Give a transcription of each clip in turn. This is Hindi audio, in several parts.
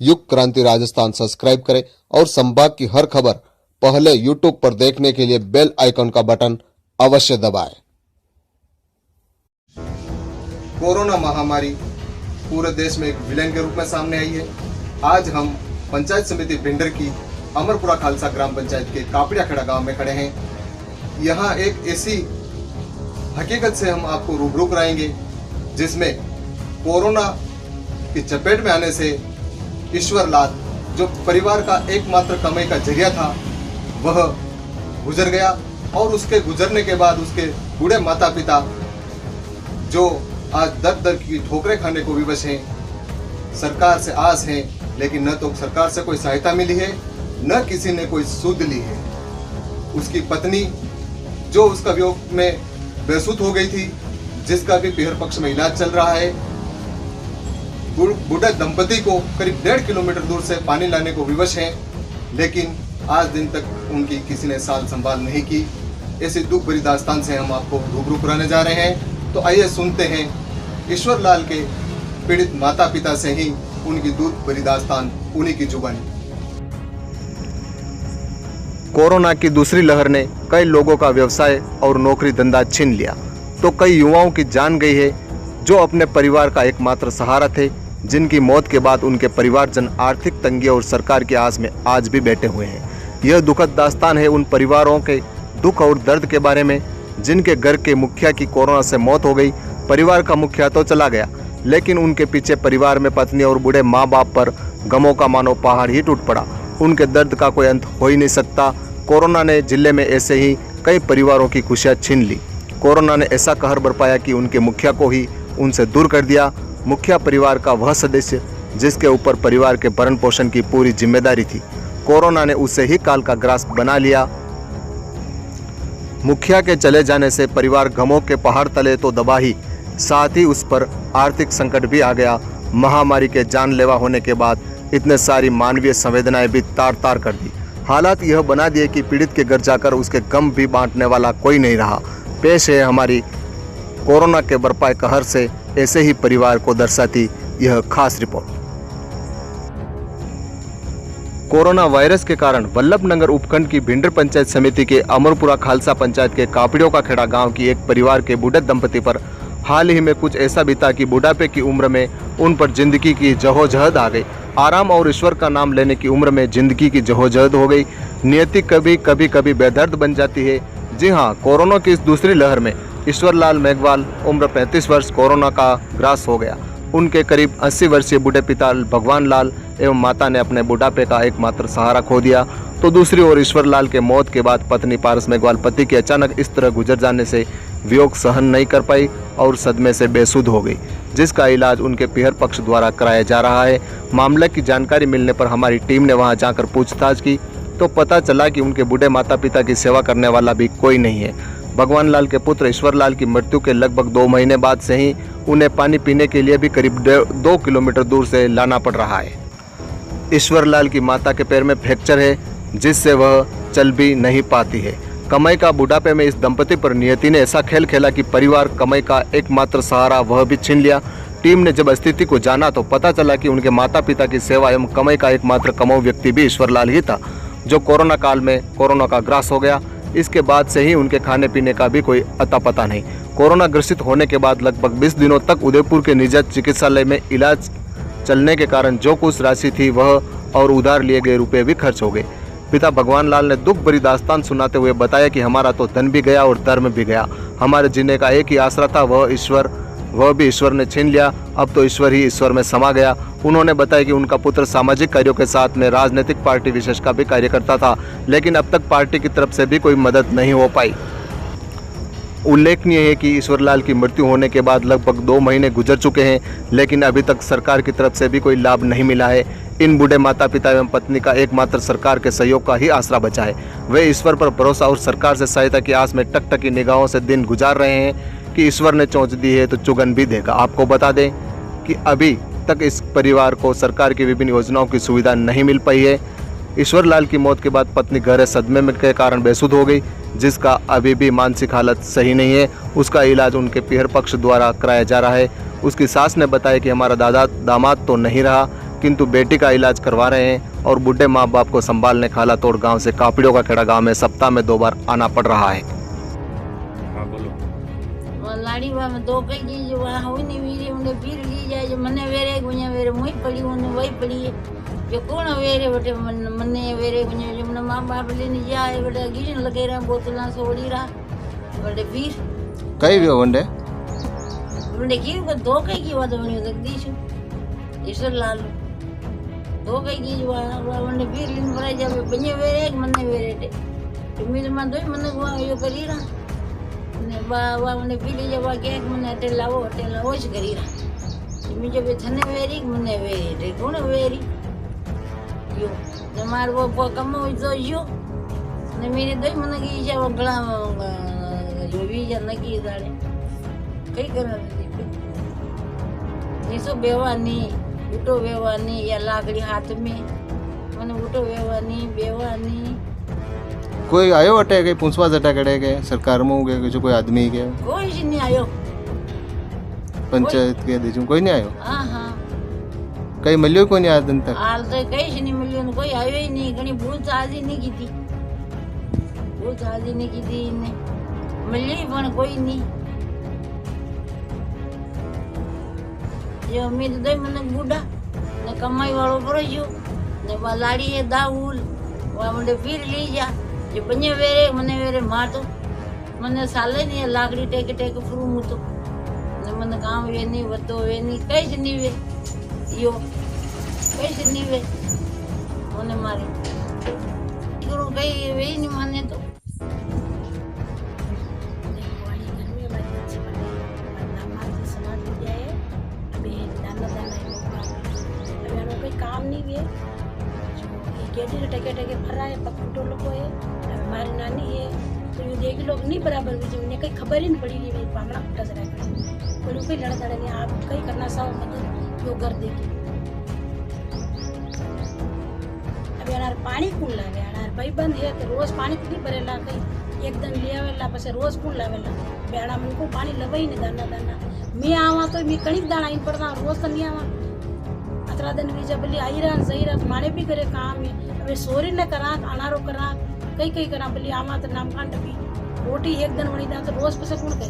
युग क्रांति राजस्थान सब्सक्राइब करें और संभाग की हर खबर पहले यूट्यूब पर देखने के लिए बेल आइकन का बटन अवश्य दबाएं। कोरोना महामारी पूरे देश में एक विलेन के रूप में सामने आई है। आज हम पंचायत समिति भिंडर की अमरपुरा खालसा ग्राम पंचायत के कापड़ियाखेड़ा गांव में खड़े हैं। यहाँ एक ऐसी हकीकत से हम आपको रूबरू कराएंगे जिसमें कोरोना की चपेट में आने से ईश्वर लाल, जो परिवार का एकमात्र कमाई का जरिया था, वह गुजर गया और उसके गुजरने के बाद उसके बूढ़े माता पिता जो आज दर दर की ठोकरें खाने को विवश हैं। सरकार से आस है, लेकिन न तो सरकार से कोई सहायता मिली है, न किसी ने कोई सुध ली है। उसकी पत्नी जो उसका वियोग में बेसुध हो गई थी, जिसका भी पीहर पक्ष में इलाज चल रहा है। बूढ़े दंपति को करीब 1.5 किलोमीटर दूर से पानी लाने को विवश हैं, लेकिन आज दिन तक उनकी किसी ने साल संभाल नहीं की। ऐसी दुख भरी दास्तान से हम आपको रूबरू कराने जा रहे हैं। तो आइए सुनते हैं ईश्वर लाल के पीड़ित माता पिता से ही उनकी दुख भरी दास्तान, उन्हीं की जुबानी। कोरोना की दूसरी लहर ने कई लोगों का व्यवसाय और नौकरी धंधा छीन लिया, तो कई युवाओं की जान गई है जो अपने परिवार का एकमात्र सहारा थे, जिनकी मौत के बाद उनके परिवारजन आर्थिक तंगी और सरकार की आस में आज भी बैठे हुए हैं। यह दुखद दास्तान है उन परिवारों के दुख और दर्द के बारे में जिनके घर के मुखिया की कोरोना से मौत हो गई। परिवार का मुखिया तो चला गया, लेकिन उनके पीछे परिवार में पत्नी और बूढ़े माँ बाप पर गमों का मानो पहाड़ ही टूट पड़ा। उनके दर्द का कोई अंत हो ही नहीं सकता। कोरोना ने जिले में ऐसे ही कई परिवारों की खुशियां छीन ली। कोरोना ने ऐसा कहर बरपाया कि उनके मुखिया को ही उनसे दूर कर दिया। मुखिया परिवार का वह सदस्य जिसके ऊपर परिवार के भरण पोषण की पूरी जिम्मेदारी थी, कोरोना ने उसे ही काल का ग्रास बना लिया। मुखिया के चले जाने से परिवार गमों के पहाड़ तले तो दबा ही, साथ ही उस पर आर्थिक संकट भी आ गया। महामारी के जानलेवा होने के बाद इतने सारी मानवीय संवेदनाएं भी तार तार कर दी। हालात यह बना दिए कि पीड़ित के घर जाकर उसके गम भी बांटने वाला कोई नहीं रहा। पेश है हमारी कोरोना के बरपाए कहर से ऐसे ही परिवार को दर्शाती यह खास रिपोर्ट। कोरोना वायरस के कारण वल्लभनगर उपखंड की भिंडर पंचायत समिति के अमरपुरा खालसा पंचायत के कापड़ियों का खेड़ा गांव की एक परिवार के बूढ़े दंपति पर हाल ही में कुछ ऐसा बीता कि बुढ़ापे की उम्र में उन पर जिंदगी की जहोजहद आ गई। आराम और ईश्वर का नाम लेने की उम्र में जिंदगी की जहोजहद हो गई। नियति कभी बेदर्द बन जाती है। जी हाँ, कोरोना की इस दूसरी लहर में ईश्वर लाल मेघवाल उम्र 35 वर्ष कोरोना का ग्रास हो गया। उनके करीब 80 वर्षीय बूढ़े पिता भगवान लाल एवं माता ने अपने बुढ़ापे का एकमात्र सहारा खो दिया। तो दूसरी ओर ईश्वर लाल के मौत के बाद पत्नी पारस मेघवाल पति के अचानक इस तरह गुजर जाने से वियोग सहन नहीं कर पाई और सदमे से बेसुध हो गई, जिसका इलाज उनके पीहर पक्ष द्वारा कराया जा रहा है। मामले की जानकारी मिलने पर हमारी टीम ने वहां जाकर पूछताछ की तो पता चला कि उनके बूढ़े माता पिता की सेवा करने वाला भी कोई नहीं है। भगवान लाल के पुत्र ईश्वर लाल की मृत्यु के लगभग 2 महीने बाद से ही उन्हें पानी पीने के लिए भी करीब 2 किलोमीटर दूर से लाना पड़ रहा है। ईश्वर लाल की माता के पैर में फ्रैक्चर है, जिससे वह चल भी नहीं पाती है। कमाई का बुढ़ापे में इस दंपति पर नियति ने ऐसा खेल खेला कि परिवार कमाई का एकमात्र सहारा वह भी छीन लिया। टीम ने जब स्थिति को जाना तो पता चला कि उनके माता पिता की सेवा एवं कमाई का एकमात्र कमाऊ व्यक्ति भी ईश्वर लाल ही था, जो कोरोना काल में कोरोना का ग्रास हो गया। इसके बाद से ही उनके खाने पीने का भी कोई अता पता नहीं। कोरोना ग्रसित होने के बाद लगभग 20 दिनों तक उदयपुर के निजी चिकित्सालय में इलाज चलने के कारण जो कुछ राशि थी वह और उधार लिए गए रुपए भी खर्च हो गए। पिता भगवान लाल ने दुख भरी दास्तान सुनाते हुए बताया कि हमारा तो धन भी गया और धर्म भी गया। हमारे जीने का एक ही आसरा था, वह ईश्वर, वह भी ईश्वर ने छीन लिया। अब तो ईश्वर ही ईश्वर में समा गया। उन्होंने बताया कि उनका पुत्र सामाजिक कार्यों के साथ में राजनीतिक पार्टी विशेष का भी कार्य करता था, लेकिन अब तक पार्टी की तरफ से भी कोई मदद नहीं हो पाई। उल्लेखनीय है कि ईश्वर लाल की मृत्यु होने के बाद लगभग 2 महीने गुजर चुके हैं, लेकिन अभी तक सरकार की तरफ से भी कोई लाभ नहीं मिला है। इन बूढ़े माता पिता एवं पत्नी का एकमात्र सरकार के सहयोग का ही आसरा बचा है। वे ईश्वर पर भरोसा और सरकार से सहायता की आस में टकटकी निगाहों से दिन गुजार रहे हैं कि ईश्वर ने चोंच दी है तो चुगन भी देगा। आपको बता दें कि अभी तक इस परिवार को सरकार की विभिन्न योजनाओं की सुविधा नहीं मिल पाई है। ईश्वर लाल की मौत के बाद पत्नी गहरे सदमे में के कारण बेसुध हो गई, जिसका अभी भी मानसिक हालत सही नहीं है। उसका इलाज उनके पीहर पक्ष द्वारा कराया जा रहा है। उसकी सास ने बताया कि हमारा दामाद तो नहीं रहा, किंतु बेटी का इलाज करवा रहे हैं और बूढ़े माँ बाप को संभालने खाला तोड़ गांव से कापड़ियों का खेड़ा गांव में सप्ताह में 2 बार आना पड़ रहा है। हाँ बोलो। लाड़ी वा में दो कई चीज वहाँ हुई नहीं वीरे उन्हें फिर ली जाए जो मने वेरे गुnya वेरे मुई पड़ी उन्हें वही पड़ी है जो कौन वेरे बटे मने वेरे गुnya जो मने माँ बाप लेने जाए बटे गिरन लगे रहा बोतला सोड़ी रहा बटे फिर कई भी वनडे बटे की को दो कई की बात बनी तक दीशु ईश्वर लाल दो कई की जो वनडे फिर लिन भराई जावे बने वेरे मने वेरे टे मिल में दो मने वो यो करी रहा ने बा मने पीली जब के मने ते लावो ज करी रहा मी जब थने वेरी मने वेरी टे कोण वेरी यो ने मार वो कम हो तो यो ने मेरे दई मने की जे गला जो भी जन की दाड़े कई कर ये सो बेवानी उठो बेवानी या लाकड़ी हाथ में मने उठो बेवानी कोई आयो अटे के पूछवा जटा कड़े के सरकार में के जो कोई आदमी के कोई जी नहीं आयो पंचायत के दीजू कोई नहीं आयो। हाँ हाँ कई मिलियो कोई नहीं आज दिन तक हाल तो कहीं से नहीं मिली कोई आयो ही नहीं घनी भूल साजी नहीं की थी भूल साजी नहीं की थी इन्हें मिली पण कोई नहीं ये उम्मीद दे मने बूढ़ा ने कमाई वालों पर जो ने बालाड़ी है दाऊल वहाँ मुझे फिर ली जा जो बने वेरे मार तो मने साले नहीं लाकड़ी टेके टेके फ्रू मुतो ने मने काम वे नहीं वतो वे नहीं कहीं से नहीं वे यो कहीं से नहीं वे मने मारे क्यों कहीं वे नहीं माने तो काम नहीं हुए जो टके टके भरा है पकड़ो लोगों है हमारी नानी है तो ये देख लोग नहीं बराबर भी जो उन्हें कहीं खबर ही नहीं पड़ी नहीं पामड़ा फुटा जरा कोई कोई लड़ा लड़ा नहीं आप कहीं करना साव मदद यो कर देगी अब यार पानी कौन लावे यार भाई बंद है तो रोज पानी नहीं भरेला कहीं एक दिन ले आवेला પછી રોજ કોણ લાવેલા બેડા મને को पानी लवई ने दाना दाना मैं आवा तो मैं कणिक दाना इन पड़ता रोज तो नहीं आवा अतरा दिन बीजा बल्ली आई रहा सही रहा माने भी करे काम है अब सोरी न करा अनारो करा कई कई करा बल्ली आवा तो नाम कांड भी रोटी एक दिन वणी दा तो रोज पसे कोण कहे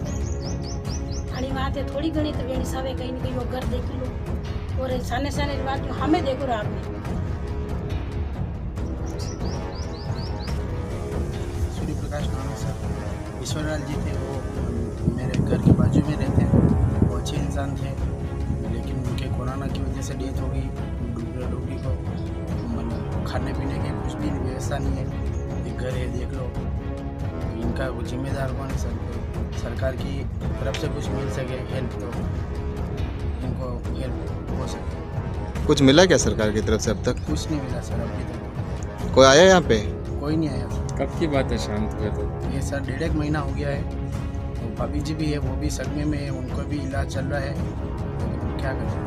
आणि बात है थोड़ी घणी तो वेणी सावे कहीं न कहीं घर देख लो और साने साने बात हमें देखो रात में प्रकाश नाम है सर। ईश्वरलाल जी थे वो मेरे घर के बाजू में रहते हैं। वो अच्छे इंसान थे लेकिन उनके कोरोना की वजह से डेथ हो गई। डूबी को मतलब खाने पीने की कुछ भी व्यवस्था नहीं है। एक घर है देख लो। इनका वो जिम्मेदार कौन है सर? सरकार की तरफ से कुछ मिल सके हेल्प तो इनको हेल्प हो सके। कुछ मिला क्या सरकार की तरफ से अब तक? कुछ नहीं मिला सर अभी तक। कोई आया यहाँ पे? कोई नहीं आया सर। कब की बात है शांत हुए तो? ये सर 1.5 महीना हो गया है। तो भाभी जी भी है वो भी सदमे में है उनको भी इलाज चल रहा है लेकिन क्या कर सकते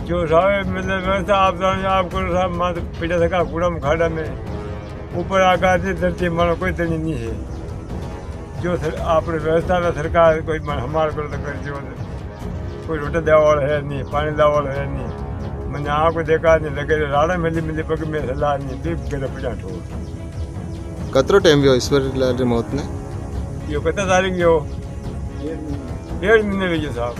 जो साहब मतलब व्यवस्था आप आपको साहब मात्र पीटा सका कूड़ा खाड़ा में ऊपर आकार से धरती मानो कोई तनी नहीं है। जो आपने व्यवस्था में सरकार कोई हमारे को तो कर जो कोई रोटी देवा वाला है नहीं पानी देवा वाला है नहीं मैंने आँख को देखा नहीं लगे राड़ा मिली मिली पग में सलाह नहीं दीप गए 50 हो कतरो टाइम भी ईश्वरलाल री मौत ने? यो कितना तारीख जो 1.5 महीने हुई साहब।